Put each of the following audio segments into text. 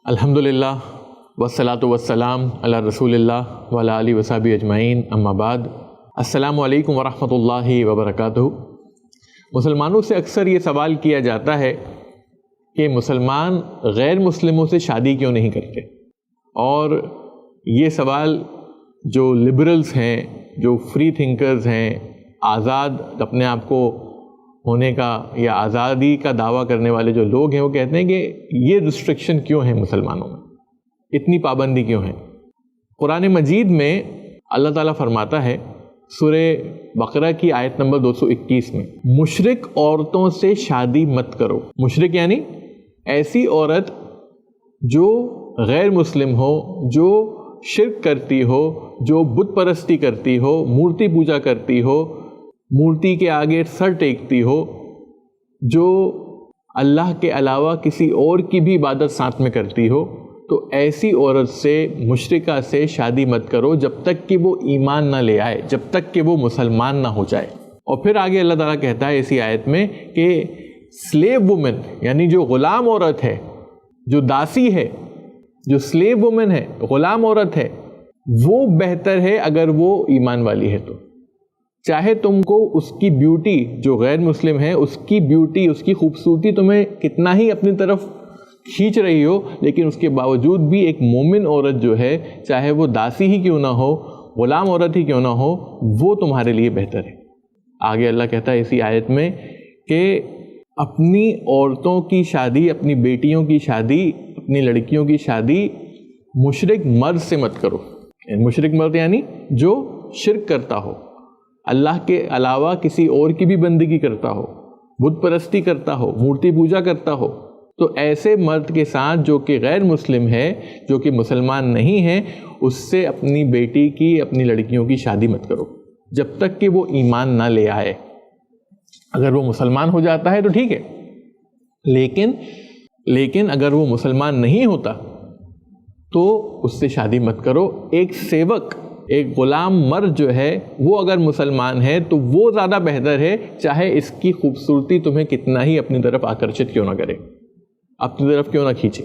الحمدللہ والصلاۃ والسلام علی رسول اللہ وعلی آلہ وصحبہ اجمعین، اما بعد۔ السلام علیکم ورحمۃ اللہ وبرکاتہ۔ مسلمانوں سے اکثر یہ سوال کیا جاتا ہے کہ مسلمان غیر مسلموں سے شادی کیوں نہیں کرتے، اور یہ سوال جو لبرلز ہیں، جو فری تھنکرز ہیں، آزاد اپنے آپ کو ہونے کا یا آزادی کا دعویٰ کرنے والے جو لوگ ہیں، وہ کہتے ہیں کہ یہ ریسٹرکشن کیوں ہے مسلمانوں میں، اتنی پابندی کیوں ہے۔ قرآن مجید میں اللہ تعالیٰ فرماتا ہے سورہ بقرہ کی آیت نمبر 221 میں، مشرک عورتوں سے شادی مت کرو۔ مشرک یعنی ایسی عورت جو غیر مسلم ہو، جو شرک کرتی ہو، جو بت پرستی کرتی ہو، مورتی پوجا کرتی ہو، مورتی کے آگے سر ٹیکتی ہو، جو اللہ کے علاوہ کسی اور کی بھی عبادت ساتھ میں کرتی ہو، تو ایسی عورت سے، مشرکہ سے شادی مت کرو جب تک کہ وہ ایمان نہ لے آئے، جب تک کہ وہ مسلمان نہ ہو جائے۔ اور پھر آگے اللہ تعالیٰ کہتا ہے اسی آیت میں کہ سلیو وومن یعنی جو غلام عورت ہے، جو داسی ہے، جو سلیو وومن ہے، غلام عورت ہے، وہ بہتر ہے اگر وہ ایمان والی ہے۔ تو چاہے تم کو اس کی بیوٹی، جو غیر مسلم ہے، اس کی بیوٹی، اس کی خوبصورتی تمہیں کتنا ہی اپنی طرف کھینچ رہی ہو، لیکن اس کے باوجود بھی ایک مومن عورت جو ہے، چاہے وہ داسی ہی کیوں نہ ہو، غلام عورت ہی کیوں نہ ہو، وہ تمہارے لیے بہتر ہے۔ آگے اللہ کہتا ہے اسی آیت میں کہ اپنی عورتوں کی شادی، اپنی بیٹیوں کی شادی، اپنی لڑکیوں کی شادی مشرک مرد سے مت کرو۔ مشرک مرد یعنی جو شرک کرتا ہو، اللہ کے علاوہ کسی اور کی بھی بندگی کرتا ہو، بت پرستی کرتا ہو، مورتی پوجا کرتا ہو، تو ایسے مرد کے ساتھ جو کہ غیر مسلم ہے، جو کہ مسلمان نہیں ہے، اس سے اپنی بیٹی کی، اپنی لڑکیوں کی شادی مت کرو جب تک کہ وہ ایمان نہ لے آئے۔ اگر وہ مسلمان ہو جاتا ہے تو ٹھیک ہے، لیکن اگر وہ مسلمان نہیں ہوتا تو اس سے شادی مت کرو۔ ایک سیوک، ایک غلام مرد جو ہے، وہ اگر مسلمان ہے تو وہ زیادہ بہتر ہے، چاہے اس کی خوبصورتی تمہیں کتنا ہی اپنی طرف آکرشت کیوں نہ کرے، اپنی طرف کیوں نہ کھینچے۔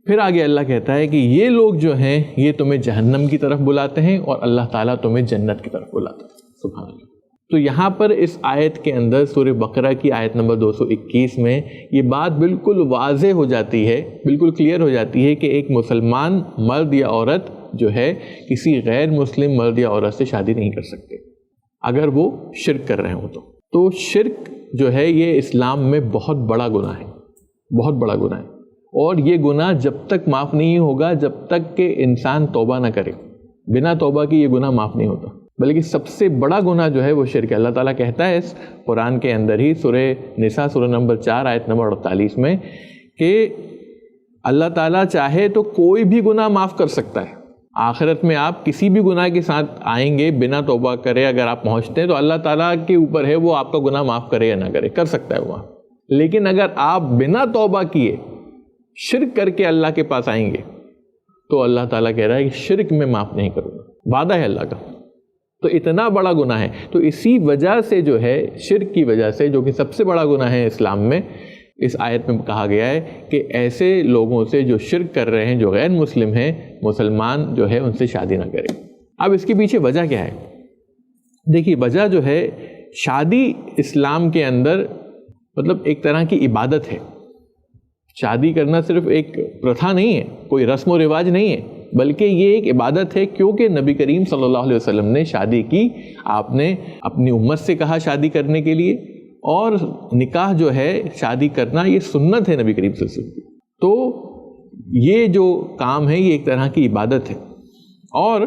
پھر آگے اللہ کہتا ہے کہ یہ لوگ جو ہیں یہ تمہیں جہنم کی طرف بلاتے ہیں اور اللہ تعالیٰ تمہیں جنت کی طرف بلاتا ہے۔ سبحان اللہ۔ تو یہاں پر اس آیت کے اندر، سورہ بقرہ کی آیت نمبر 221 میں یہ بات بالکل واضح ہو جاتی ہے، بالکل کلیئر ہو جاتی ہے کہ ایک مسلمان مرد یا عورت جو ہے کسی غیر مسلم مرد یا عورت سے شادی نہیں کر سکتے اگر وہ شرک کر رہے ہوں۔ تو شرک جو ہے یہ اسلام میں بہت بڑا گناہ ہے، بہت بڑا گناہ ہے، اور یہ گناہ جب تک معاف نہیں ہوگا جب تک کہ انسان توبہ نہ کرے۔ بنا توبہ کی یہ گناہ معاف نہیں ہوتا، بلکہ سب سے بڑا گناہ جو ہے وہ شرک ہے۔ اللہ تعالیٰ کہتا ہے اس قرآن کے اندر ہی، سورہ نساء سورہ نمبر 4 آیت نمبر 48 میں، کہ اللہ تعالیٰ چاہے تو کوئی بھی گناہ معاف کر سکتا ہے۔ آخرت میں آپ کسی بھی گناہ کے ساتھ آئیں گے، بنا توبہ کرے اگر آپ پہنچتے ہیں تو اللہ تعالیٰ کے اوپر ہے وہ آپ کا گناہ معاف کرے یا نہ کرے، کر سکتا ہے وہ۔ لیکن اگر آپ بنا توبہ کیے شرک کر کے اللہ کے پاس آئیں گے تو اللہ تعالیٰ کہہ رہا ہے کہ شرک میں معاف نہیں کروں گا، وعدہ ہے اللہ کا۔ تو اتنا بڑا گناہ ہے، تو اسی وجہ سے جو ہے، شرک کی وجہ سے، جو کہ سب سے بڑا گناہ ہے اسلام میں، اس آیت میں کہا گیا ہے کہ ایسے لوگوں سے جو شرک کر رہے ہیں، جو غیر مسلم ہیں، مسلمان جو ہے ان سے شادی نہ کرے۔ اب اس کے پیچھے وجہ کیا ہے؟ دیکھیے، وجہ جو ہے، شادی اسلام کے اندر مطلب ایک طرح کی عبادت ہے۔ شادی کرنا صرف ایک پرتھا نہیں ہے، کوئی رسم و رواج نہیں ہے، بلکہ یہ ایک عبادت ہے، کیونکہ نبی کریم صلی اللہ علیہ وسلم نے شادی کی، آپ نے اپنی امت سے کہا شادی کرنے کے لیے، اور نکاح جو ہے، شادی کرنا، یہ سنت ہے نبی کریم صلی اللہ علیہ وسلم کی۔ تو یہ جو کام ہے یہ ایک طرح کی عبادت ہے، اور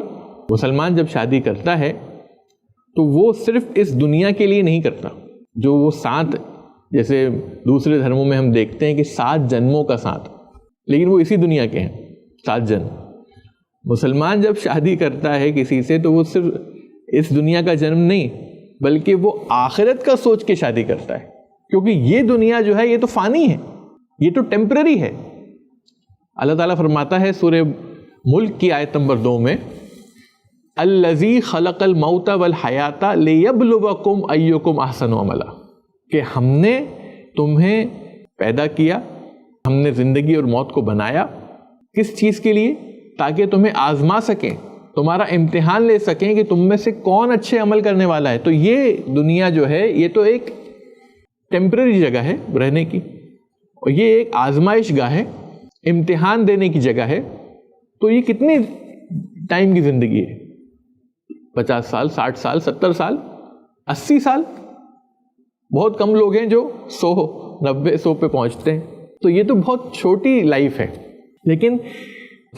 مسلمان جب شادی کرتا ہے تو وہ صرف اس دنیا کے لیے نہیں کرتا، جو وہ ساتھ، جیسے دوسرے دھرموں میں ہم دیکھتے ہیں کہ 7 جنموں کا ساتھ، لیکن وہ اسی دنیا کے ہیں 7 جنم۔ مسلمان جب شادی کرتا ہے کسی سے تو وہ صرف اس دنیا کا جنم نہیں، بلکہ وہ آخرت کا سوچ کے شادی کرتا ہے، کیونکہ یہ دنیا جو ہے یہ تو فانی ہے، یہ تو ٹیمپرری ہے۔ اللہ تعالیٰ فرماتا ہے سورہ ملک کی آیت نمبر 2 میں، الذی خلق الموت والحیات لیبلوکم ایکم احسن عملا، کہ ہم نے تمہیں پیدا کیا، ہم نے زندگی اور موت کو بنایا کس چیز کے لیے؟ تاکہ تمہیں آزما سکیں، تمہارا امتحان لے سکیں کہ تم میں سے کون اچھے عمل کرنے والا ہے۔ تو یہ دنیا جو ہے یہ تو ایک ٹیمپرری جگہ ہے رہنے کی، اور یہ ایک آزمائش گاہ ہے، امتحان دینے کی جگہ ہے۔ تو یہ کتنی ٹائم کی زندگی ہے؟ 50 سال، 60 سال، 70 سال، 80 سال؟ بہت کم لوگ ہیں جو 100، 90، 100 پہ پہنچتے ہیں۔ تو یہ تو بہت چھوٹی لائف ہے۔ لیکن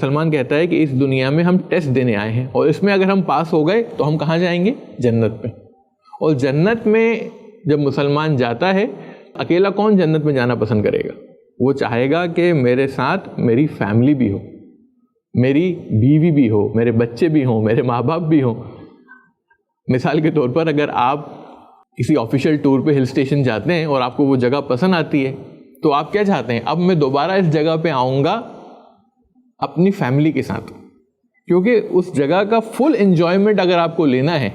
سلمان کہتا ہے کہ اس دنیا میں ہم ٹیسٹ دینے آئے ہیں، اور اس میں اگر ہم پاس ہو گئے تو ہم کہاں جائیں گے؟ جنت میں۔ اور جنت میں جب مسلمان جاتا ہے، اکیلا کون جنت میں جانا پسند کرے گا؟ وہ چاہے گا کہ میرے ساتھ میری فیملی بھی ہو، میری بیوی بھی ہو، میرے بچے بھی ہوں، میرے ماں باپ بھی ہوں۔ مثال کے طور پر اگر آپ کسی آفیشیل ٹور پہ ہل اسٹیشن جاتے ہیں اور آپ کو وہ جگہ پسند آتی ہے، تو آپ کیا چاہتے ہیں؟ اب میں دوبارہ اس جگہ پہ آؤں گا اپنی فیملی کے ساتھ، کیونکہ اس جگہ کا فل انجوائمنٹ اگر آپ کو لینا ہے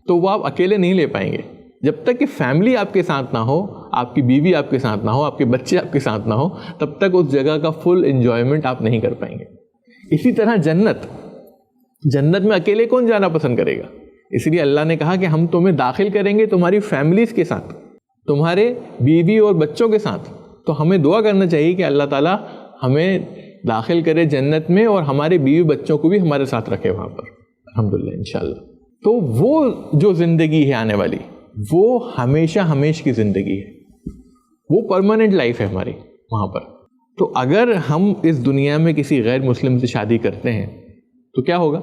تو وہ آپ اکیلے نہیں لے پائیں گے۔ جب تک کہ فیملی آپ کے ساتھ نہ ہو، آپ کی بیوی آپ کے ساتھ نہ ہو، آپ کے بچے آپ کے ساتھ نہ ہو، تب تک اس جگہ کا فل انجوائمنٹ آپ نہیں کر پائیں گے۔ اسی طرح جنت میں اکیلے کون جانا پسند کرے گا؟ اس لیے اللہ نے کہا کہ ہم تمہیں داخل کریں گے تمہاری فیملیز کے ساتھ، تمہارے بیوی اور بچوں کے ساتھ۔ تو ہمیں دعا کرنا چاہیے کہ اللہ تعالیٰ ہمیں داخل کرے جنت میں، اور ہمارے بیوی بچوں کو بھی ہمارے ساتھ رکھے وہاں پر، الحمدللہ انشاءاللہ۔ تو وہ جو زندگی ہے آنے والی، وہ ہمیشہ ہمیش کی زندگی ہے، وہ پرماننٹ لائف ہے ہماری وہاں پر۔ تو اگر ہم اس دنیا میں کسی غیر مسلم سے شادی کرتے ہیں تو کیا ہوگا؟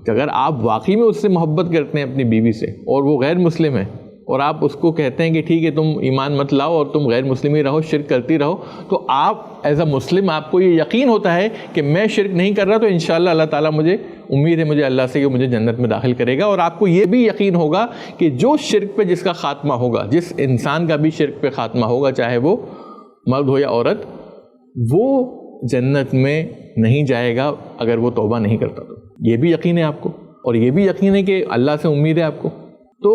کہ اگر آپ واقعی میں اس سے محبت کرتے ہیں اپنی بیوی سے، اور وہ غیر مسلم ہے، اور آپ اس کو کہتے ہیں کہ ٹھیک ہے تم ایمان مت لاؤ اور تم غیر مسلم ہی رہو، شرک کرتی رہو، تو آپ ایز اے مسلم آپ کو یہ یقین ہوتا ہے کہ میں شرک نہیں کر رہا، تو انشاءاللہ اللہ تعالیٰ مجھے امید ہے مجھے اللہ سے کہ مجھے جنت میں داخل کرے گا۔ اور آپ کو یہ بھی یقین ہوگا کہ جو شرک پہ جس کا خاتمہ ہوگا، جس انسان کا بھی شرک پہ خاتمہ ہوگا، چاہے وہ مرد ہو یا عورت، وہ جنت میں نہیں جائے گا اگر وہ توبہ نہیں کرتا۔ تو یہ بھی یقین ہے آپ کو، اور یہ بھی یقین ہے کہ اللہ سے امید ہے آپ کو۔ تو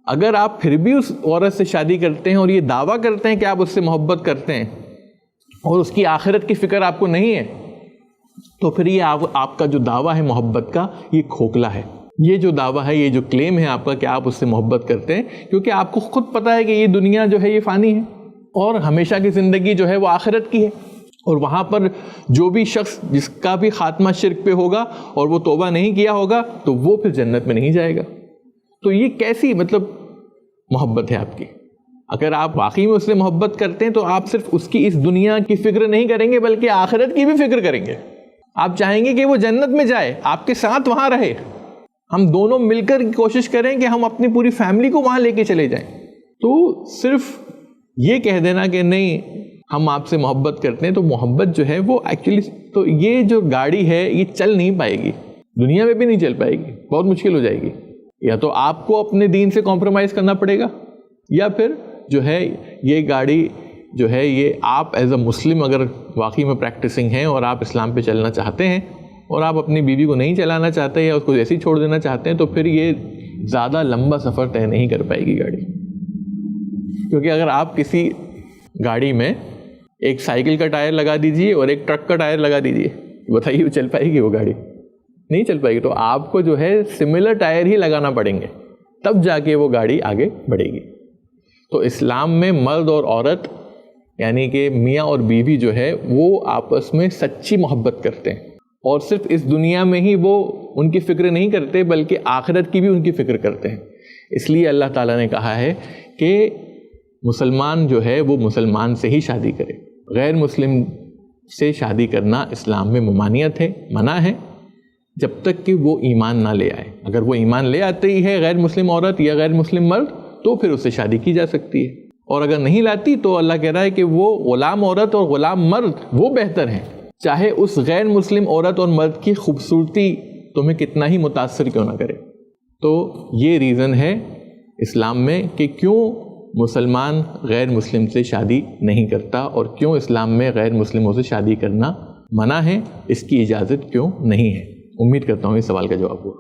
اگر آپ پھر بھی اس عورت سے شادی کرتے ہیں اور یہ دعویٰ کرتے ہیں کہ آپ اس سے محبت کرتے ہیں، اور اس کی آخرت کی فکر آپ کو نہیں ہے، تو پھر یہ آپ کا جو دعویٰ ہے محبت کا، یہ کھوکھلا ہے۔ یہ جو دعویٰ ہے، یہ جو کلیم ہے آپ کا کہ آپ اس سے محبت کرتے ہیں، کیونکہ آپ کو خود پتہ ہے کہ یہ دنیا جو ہے یہ فانی ہے، اور ہمیشہ کی زندگی جو ہے وہ آخرت کی ہے، اور وہاں پر جو بھی شخص جس کا بھی خاتمہ شرک پہ ہوگا اور وہ توبہ نہیں کیا ہوگا، تو وہ پھر جنت میں نہیں جائے گا۔ تو یہ کیسی محبت ہے آپ کی؟ اگر آپ واقعی میں اس سے محبت کرتے ہیں تو آپ صرف اس کی اس دنیا کی فکر نہیں کریں گے، بلکہ آخرت کی بھی فکر کریں گے۔ آپ چاہیں گے کہ وہ جنت میں جائے، آپ کے ساتھ وہاں رہے، ہم دونوں مل کر کوشش کریں کہ ہم اپنی پوری فیملی کو وہاں لے کے چلے جائیں۔ تو صرف یہ کہہ دینا کہ نہیں ہم آپ سے محبت کرتے ہیں، تو محبت جو ہے وہ ایکچولی تو یہ جو گاڑی ہے یہ چل نہیں پائے گی، دنیا میں بھی نہیں چل پائے گی، بہت مشکل ہو جائے گی۔ یا تو آپ کو اپنے دین سے کمپرومائز کرنا پڑے گا، یا پھر جو ہے یہ گاڑی جو ہے یہ آپ ایز اے مسلم اگر واقعی میں پریکٹسنگ ہیں اور آپ اسلام پہ چلنا چاہتے ہیں، اور آپ اپنی بیوی کو نہیں چلانا چاہتے یا اس کو ایسے ہی چھوڑ دینا چاہتے ہیں، تو پھر یہ زیادہ لمبا سفر طے نہیں کر پائے گی گاڑی۔ کیونکہ اگر آپ کسی گاڑی میں ایک سائیکل کا ٹائر لگا دیجیے اور ایک ٹرک کا ٹائر لگا دیجیے، بتائیے وہ چل پائے گی؟ وہ گاڑی نہیں چل پائے گی۔ تو آپ کو جو ہے سملر ٹائر ہی لگانا پڑیں گے، تب جا کے وہ گاڑی آگے بڑھے گی۔ تو اسلام میں مرد اور عورت یعنی کہ میاں اور بیوی جو ہے وہ آپس میں سچی محبت کرتے ہیں، اور صرف اس دنیا میں ہی وہ ان کی فکر نہیں کرتے بلکہ آخرت کی بھی ان کی فکر کرتے ہیں۔ اس لیے اللہ تعالیٰ نے کہا ہے کہ مسلمان جو ہے وہ مسلمان سے ہی شادی کرے، غیر مسلم سے شادی کرنا اسلام میں ممانعت ہے، منع ہے، جب تک کہ وہ ایمان نہ لے آئے۔ اگر وہ ایمان لے آتے ہی ہے غیر مسلم عورت یا غیر مسلم مرد، تو پھر اس سے شادی کی جا سکتی ہے، اور اگر نہیں لاتی تو اللہ کہہ رہا ہے کہ وہ غلام عورت اور غلام مرد وہ بہتر ہیں، چاہے اس غیر مسلم عورت اور مرد کی خوبصورتی تمہیں کتنا ہی متاثر کیوں نہ کرے۔ تو یہ ریزن ہے اسلام میں کہ کیوں مسلمان غیر مسلم سے شادی نہیں کرتا، اور کیوں اسلام میں غیر مسلموں سے شادی کرنا منع ہے، اس کی اجازت کیوں نہیں ہے۔ امید کرتا ہوں اس سوال کا جواب ہوا۔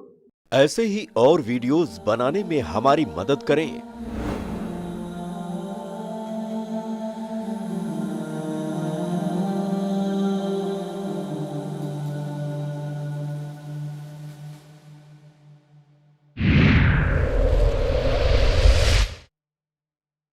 ایسے ہی اور ویڈیوز بنانے میں ہماری مدد کریں